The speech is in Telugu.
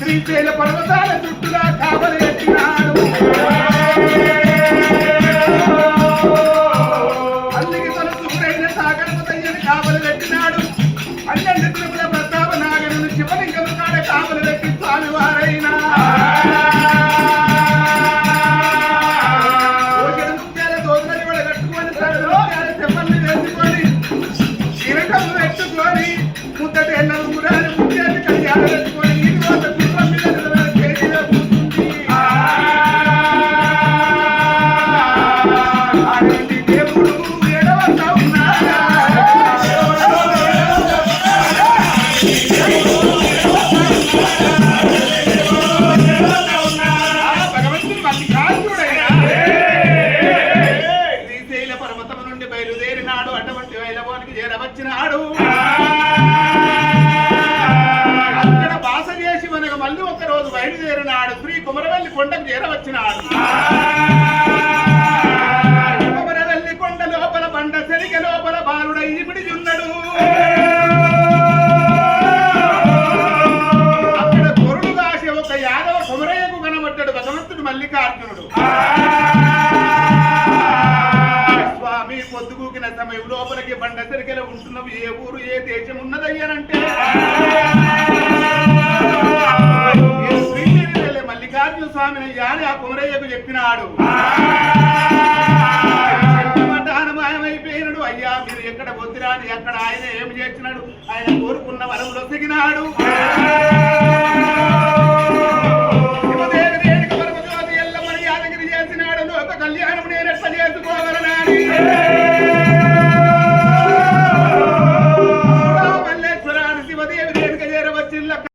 శ్రీశైల పర్వతాల చుట్టూలా కావలి పెట్టినాడు. అల్లికి తన సూరైన సాగరపతయ్యని కావలి పెట్టినాడు. 12 త్రిపుల ప్రతాప నాగరుని శివలింగం కాడ కావలి పెట్టి స్వామివారైనా దోదరి కూడా కట్టుకొని చెప్పల్ని వేసుకొని కిరటం పెట్టుకొని ముద్దటేళ్ళ ఊరాన్ని ముచ్చేది కళ్యాణ పెట్టుకొని చేరవచ్చినాడు. అక్కడ బాస చేసి మనకు మళ్ళీ ఒక రోజు బయలుదేరినాడు. శ్రీ కుమరవెల్లి కొండకు చేరవచ్చినాడు. కుమరవెల్లి కొండ లోపల బండ సరిగ లోపల బాలుడై విడిచున్నాడు. అక్కడ కొరుడు కాసే ఒక యాదవ కుమరయ్యకు కనబడ్డాడు భగవంతుడు మల్లికార్జునుడు. పొద్దుగూకిన సమయం లోపలికి బండ సరికెల ఉంటున్నవి ఏ ఊరు ఏ దేశం ఉన్నదయ్యానంటే మల్లికార్జున స్వామిని యాని ఆ కుమరయ్యకు చెప్పినాడు. మాయమైపోయినాడు. అయ్యా మీరు ఎక్కడ వద్దురాని అక్కడ ఆయన ఏమి చేసినాడు, ఆయన కోరుకున్న వరములు ఒసిగినాడు.